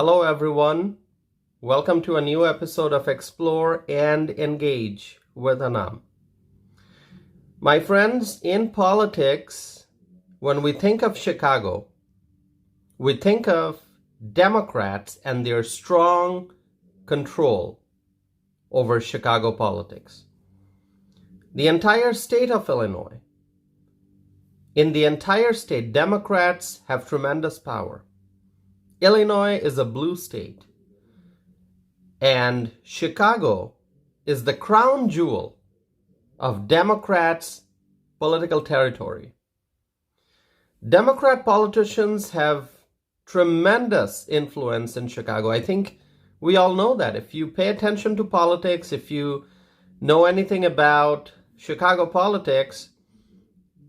Hello everyone, welcome to a new episode of Explore and Engage with Anam. My friends, in politics, when we think of Chicago, we think of Democrats and their strong control over Chicago politics. The entire state of Illinois, in the entire state, Democrats have tremendous power. Illinois is a blue state, and Chicago is the crown jewel of Democrats' political territory. Democrat politicians have tremendous influence in Chicago. I think we all know that. If you pay attention to politics, if you know anything about Chicago politics,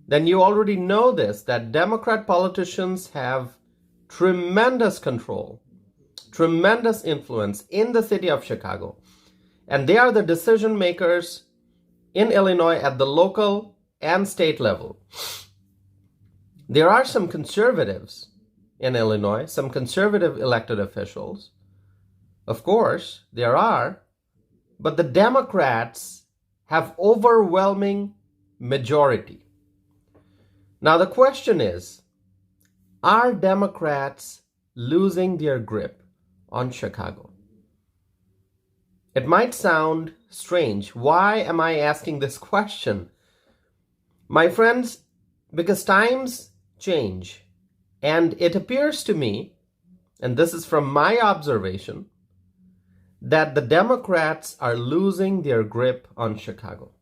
then you already know this, that Democrat politicians have tremendous control, tremendous influence in the city of Chicago. And they are the decision makers in Illinois at the local and state level. There are some conservatives in Illinois, some conservative elected officials. Of course, there are, but the Democrats have overwhelming majority. Now the question is, are Democrats losing their grip on Chicago? It might sound strange. Why am I asking this question? My friends, because times change, and it appears to me, and this is from my observation, that the Democrats are losing their grip on Chicago.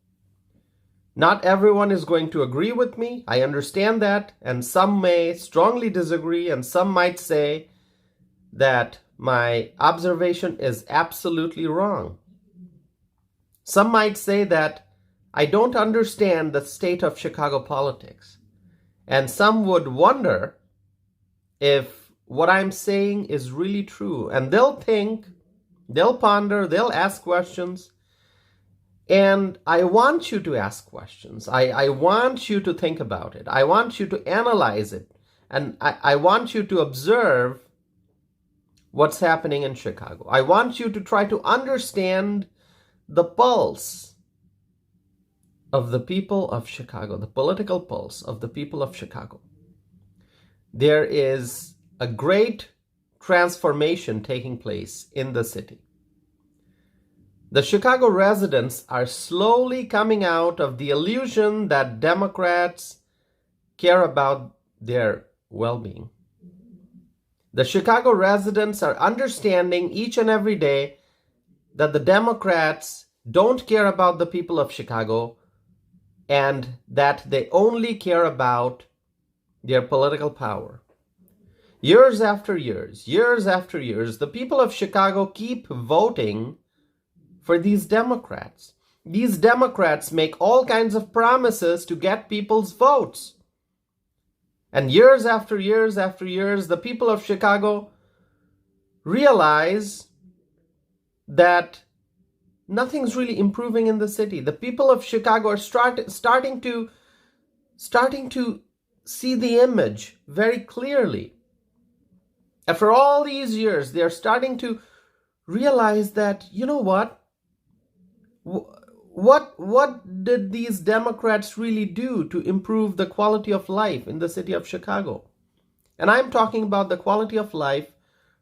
Not everyone is going to agree with me. I understand that, and some may strongly disagree, and some might say that my observation is absolutely wrong. Some might say that I don't understand the state of Chicago politics, and some would wonder if what I'm saying is really true, and they'll think, they'll ponder, they'll ask questions. And I want you to ask questions. I want you to think about it. I want you to analyze it. And I want you to observe what's happening in Chicago. I want you to try to understand the pulse of the people of Chicago, the political pulse of the people of Chicago. There is a great transformation taking place in the city. The Chicago residents are slowly coming out of the illusion that Democrats care about their well-being. The Chicago residents are understanding each and every day that the Democrats don't care about the people of Chicago and that they only care about their political power. Years after years, the people of Chicago keep voting for these Democrats. These Democrats make all kinds of promises to get people's votes. And years after years, the people of Chicago realize that nothing's really improving in the city. The people of Chicago are starting to see the image very clearly. After all these years, they're starting to realize that, you know what? What did these Democrats really do to improve the quality of life in the city of Chicago? And I'm talking about the quality of life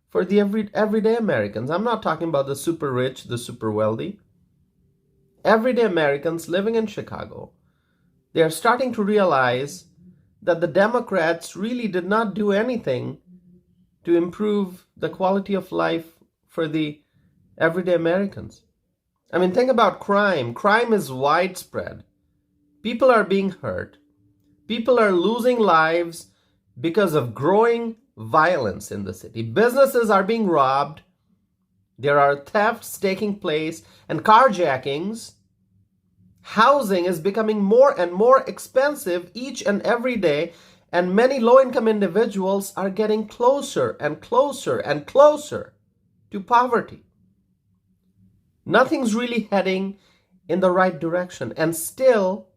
for the everyday Americans. I'm not talking about the super rich, the super wealthy. Everyday Americans living in Chicago, they are starting to realize that the Democrats really did not do anything to improve the quality of life for the everyday Americans. I mean, think about crime. Crime is widespread. People are being hurt. People are losing lives because of growing violence in the city. Businesses are being robbed. There are thefts taking place and carjackings. Housing is becoming more and more expensive each and every day, and many low-income individuals are getting closer and closer and closer to poverty. Nothing's really heading in the right direction. And still,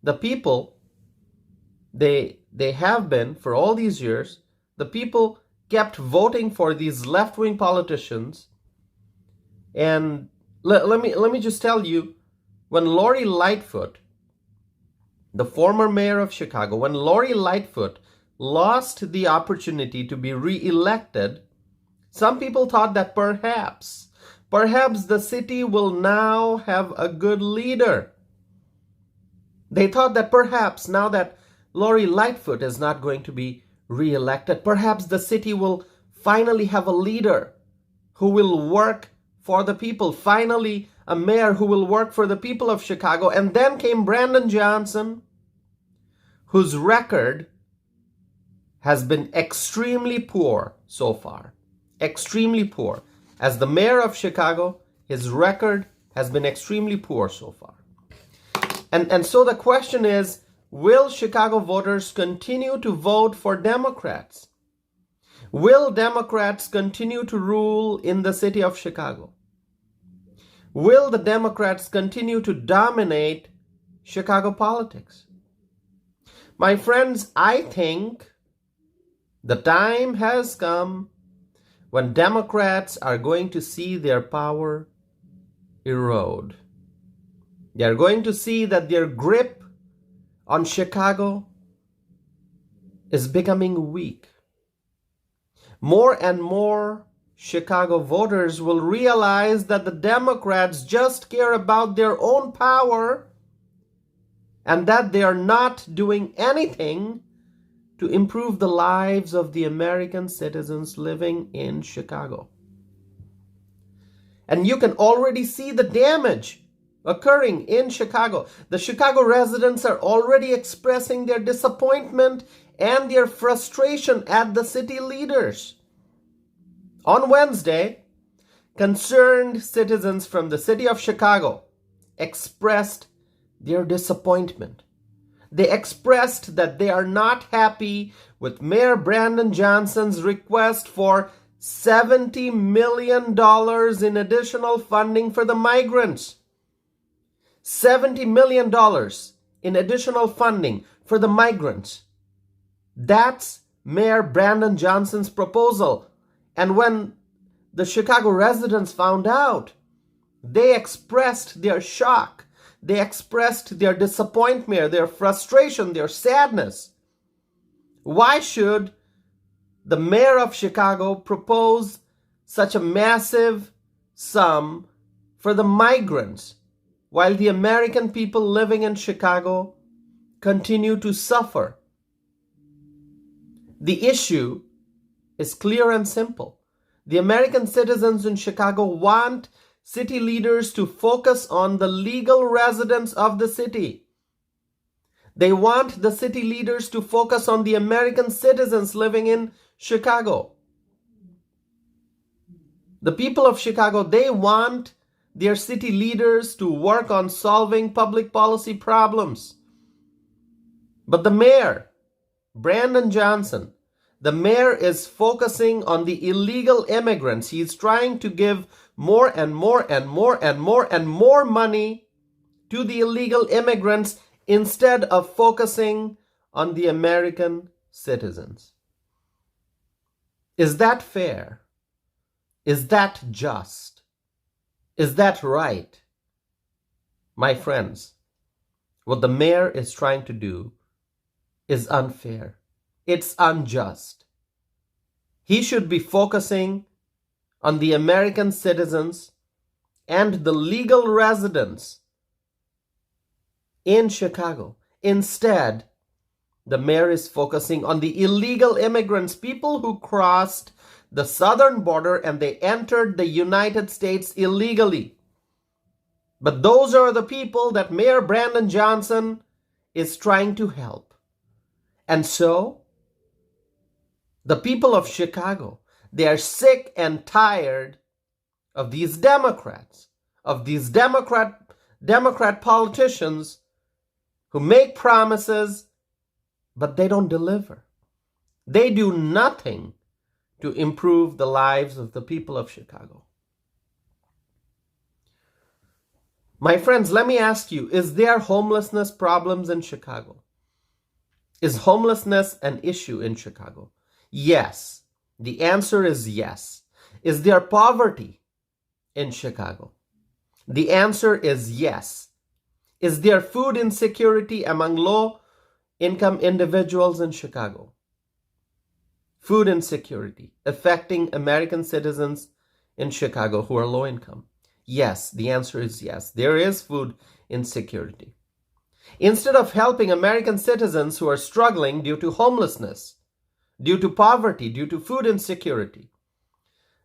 the people, they have been, for all these years, the people kept voting for these left-wing politicians. And let me just tell you, when Lori Lightfoot, the former mayor of Chicago, when Lori Lightfoot lost the opportunity to be re-elected, some people thought that perhaps the city will now have a good leader. They thought that perhaps now that Lori Lightfoot is not going to be re-elected, perhaps the city will finally have a leader who will work for the people, finally a mayor who will work for the people of Chicago. And then came Brandon Johnson, whose record has been extremely poor so far. Extremely poor. As the mayor of Chicago, his record has been extremely poor so far. And so the question is, will Chicago voters continue to vote for Democrats? Will Democrats continue to rule in the city of Chicago? Will the Democrats continue to dominate Chicago politics? My friends, I think the time has come when Democrats are going to see their power erode. They are going to see that their grip on Chicago is becoming weak. More and more Chicago voters will realize that the Democrats just care about their own power and that they are not doing anything to improve the lives of the American citizens living in Chicago. And you can already see the damage occurring in Chicago. The Chicago residents are already expressing their disappointment and their frustration at the city leaders. On Wednesday, concerned citizens from the city of Chicago expressed their disappointment. They expressed that they are not happy with Mayor Brandon Johnson's request for $70 million in additional funding for the migrants. $70 million in additional funding for the migrants. That's Mayor Brandon Johnson's proposal. And when the Chicago residents found out, they expressed their shock. They expressed their disappointment, their frustration, their sadness. Why should the mayor of Chicago propose such a massive sum for the migrants while the American people living in Chicago continue to suffer? The issue is clear and simple. The American citizens in Chicago want city leaders to focus on the legal residents of the city. They want the city leaders to focus on the American citizens living in Chicago. The people of Chicago, they want their city leaders to work on solving public policy problems. But the mayor, Brandon Johnson, the mayor is focusing on the illegal immigrants. He's trying to give more and more and more and more and more money to the illegal immigrants instead of focusing on the American citizens. Is that fair? Is that just? Is that right? My friends, what the mayor is trying to do is unfair. It's unjust. He should be focusing on the American citizens and the legal residents in Chicago. Instead, the mayor is focusing on the illegal immigrants, people who crossed the southern border and they entered the United States illegally. But those are the people that Mayor Brandon Johnson is trying to help. And so, the people of Chicago, they are sick and tired of these Democrats, of these Democrat politicians who make promises, but they don't deliver. They do nothing to improve the lives of the people of Chicago. My friends, let me ask you, is there homelessness problems in Chicago? Is homelessness an issue in Chicago? Yes. The answer is yes. Is there poverty in Chicago? The answer is yes. Is there food insecurity among low-income individuals in Chicago? Food insecurity affecting American citizens in Chicago who are low income? Yes, the answer is yes. There is food insecurity. Instead of helping American citizens who are struggling due to homelessness, due to poverty, due to food insecurity,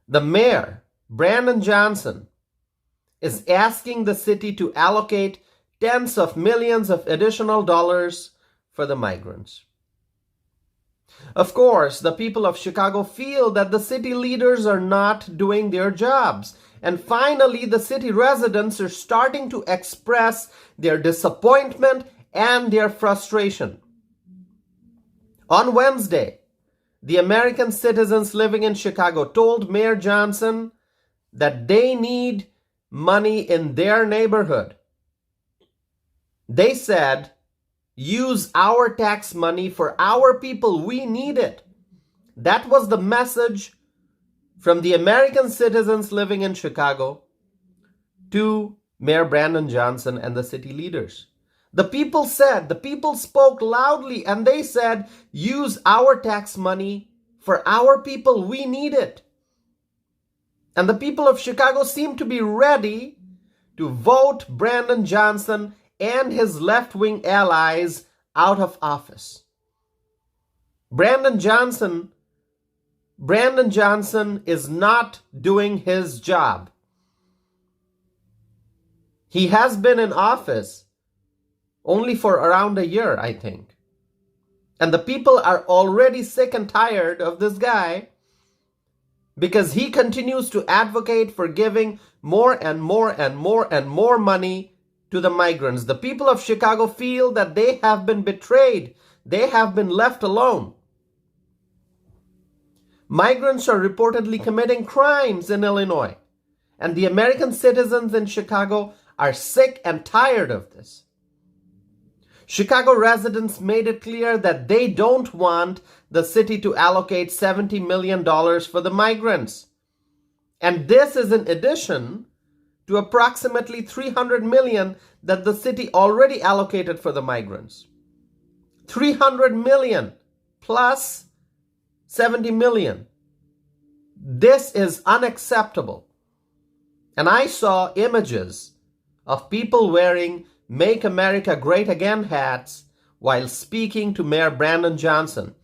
the mayor, Brandon Johnson, is asking the city to allocate tens of millions of additional dollars for the migrants. Of course, the people of Chicago feel that the city leaders are not doing their jobs. And finally, the city residents are starting to express their disappointment and their frustration. On Wednesday, the American citizens living in Chicago told Mayor Johnson that they need money in their neighborhood. They said, use our tax money for our people. We need it. That was the message from the American citizens living in Chicago to Mayor Brandon Johnson and the city leaders. The people spoke loudly and they said, use our tax money for our people. We need it. And the people of Chicago seem to be ready to vote Brandon Johnson and his left-wing allies out of office. Brandon Johnson is not doing his job. He has been in office only for around a year, I think. And the people are already sick and tired of this guy because he continues to advocate for giving more and more and more and more money to the migrants. The people of Chicago feel that they have been betrayed. They have been left alone. Migrants are reportedly committing crimes in Illinois, and the American citizens in Chicago are sick and tired of this. Chicago residents made it clear that they don't want the city to allocate $70 million for the migrants. And this is in addition to approximately $300 million that the city already allocated for the migrants. $300 million plus $70 million. This is unacceptable. And I saw images of people wearing Make America Great Again hats while speaking to Mayor Brandon Johnson.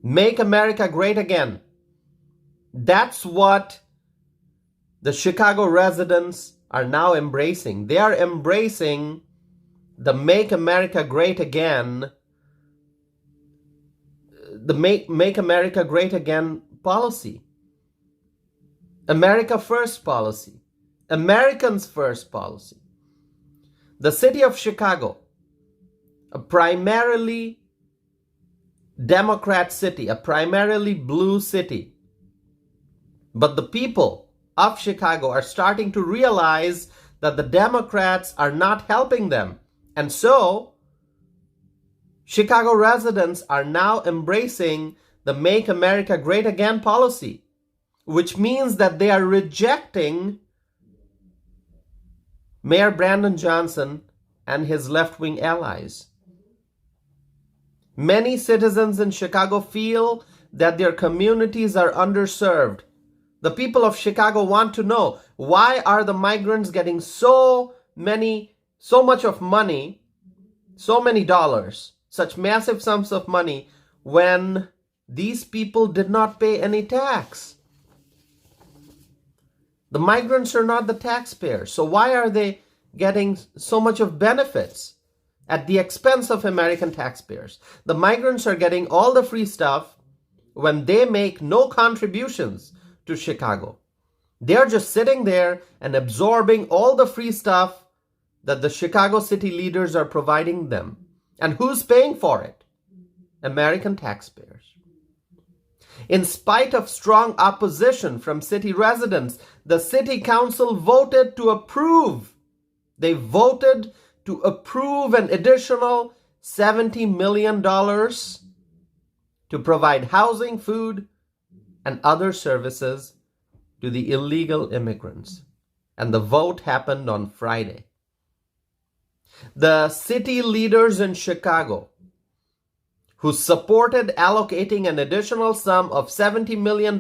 Make America Great Again. That's what the Chicago residents are now embracing. They are embracing the Make America Great Again, the Make America Great Again policy. America First policy. Americans First policy. The city of Chicago, a primarily Democrat city, a primarily blue city. But the people of Chicago are starting to realize that the Democrats are not helping them. And so, Chicago residents are now embracing the Make America Great Again policy, which means that they are rejecting Mayor Brandon Johnson and his left-wing allies. Many citizens in Chicago feel that their communities are underserved. The people of Chicago want to know, why are the migrants getting so much of money, so many dollars, such massive sums of money, when these people did not pay any tax? The migrants are not the taxpayers, so why are they getting so much of benefits at the expense of American taxpayers? The migrants are getting all the free stuff when they make no contributions to Chicago. They're just sitting there and absorbing all the free stuff that the Chicago city leaders are providing them. And who's paying for it? American taxpayers. In spite of strong opposition from city residents, the city council voted to approve. They voted to approve an additional $70 million to provide housing, food, and other services to the illegal immigrants. And the vote happened on Friday. The city leaders in Chicago who supported allocating an additional sum of $70 million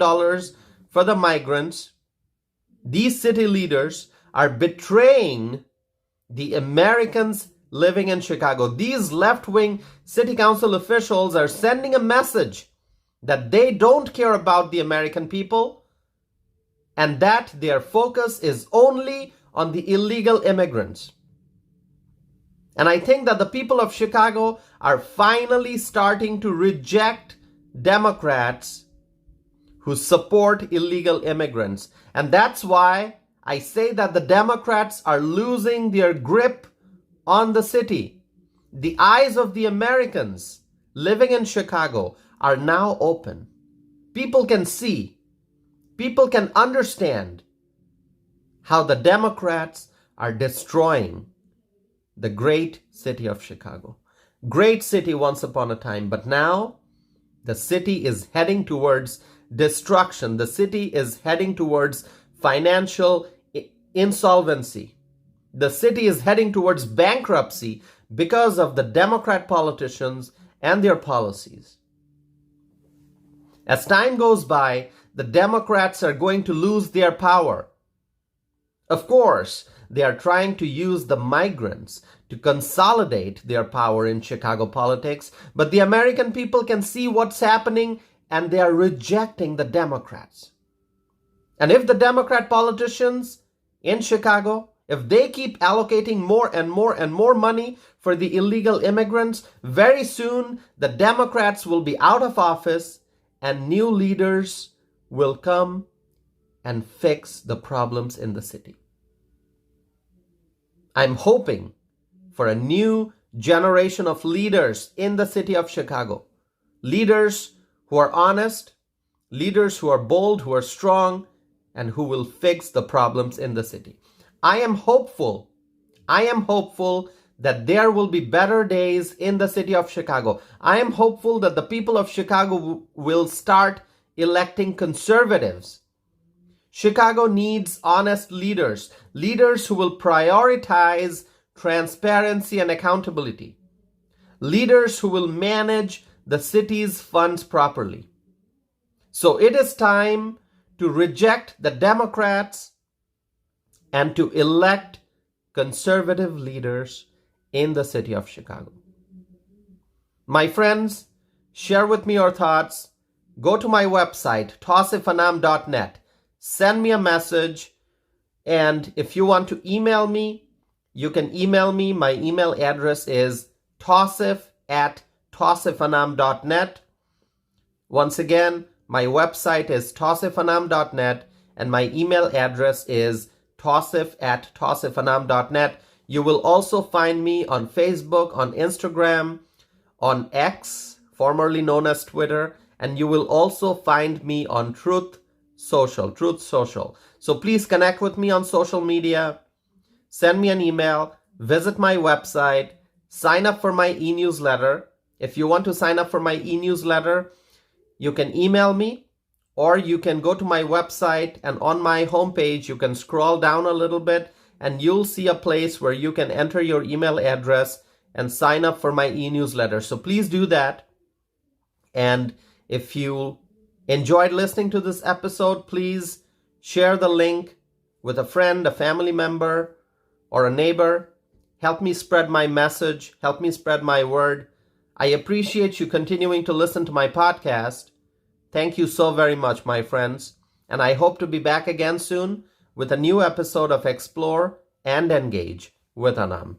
for the migrants, these city leaders are betraying the Americans living in Chicago. These left-wing city council officials are sending a message that they don't care about the American people and that their focus is only on the illegal immigrants. And I think that the people of Chicago are finally starting to reject Democrats who support illegal immigrants. And that's why I say that the Democrats are losing their grip on the city. The eyes of the Americans living in Chicago are now open. People can see, people can understand how the Democrats are destroying the great city of Chicago. Great city once upon a time, but now the city is heading towards destruction. The city is heading towards financial insolvency. The city is heading towards bankruptcy because of the Democrat politicians and their policies. As time goes by, the Democrats are going to lose their power. Of course, they are trying to use the migrants to consolidate their power in Chicago politics, but the American people can see what's happening and they are rejecting the Democrats. And if the Democrat politicians in Chicago, if they keep allocating more and more and more money for the illegal immigrants, very soon the Democrats will be out of office and new leaders will come and fix the problems in the city. I'm hoping for a new generation of leaders in the city of Chicago. Leaders who are honest, leaders who are bold, who are strong, and who will fix the problems in the city. I am hopeful that there will be better days in the city of Chicago. I am hopeful that the people of Chicago will start electing conservatives. Chicago needs honest leaders, leaders who will prioritize transparency and accountability, leaders who will manage the city's funds properly. So it is time to reject the Democrats and to elect conservative leaders in the city of Chicago. My friends, share with me your thoughts. Go to my website, tossifanam.net. Send me a message, and if you want to email me, you can email me. My email address is tossif@tossifanam.net. Once again, my website is tossifanam.net, and my email address is tossif@tossifanam.net. You will also find me on Facebook, on Instagram, on X, formerly known as Twitter, and you will also find me on Truth Social. So please connect with me on social media, send me an email, visit my website, sign up for my e-newsletter. If you want to sign up for my e-newsletter, you can email me, or you can go to my website, and on my homepage, you can scroll down a little bit and you'll see a place where you can enter your email address and sign up for my e-newsletter. So please do that. And if you enjoyed listening to this episode, please share the link with a friend, a family member, or a neighbor. Help me spread my message. Help me spread my word. I appreciate you continuing to listen to my podcast. Thank you so very much, my friends. And I hope to be back again soon with a new episode of Explore and Engage with Anam.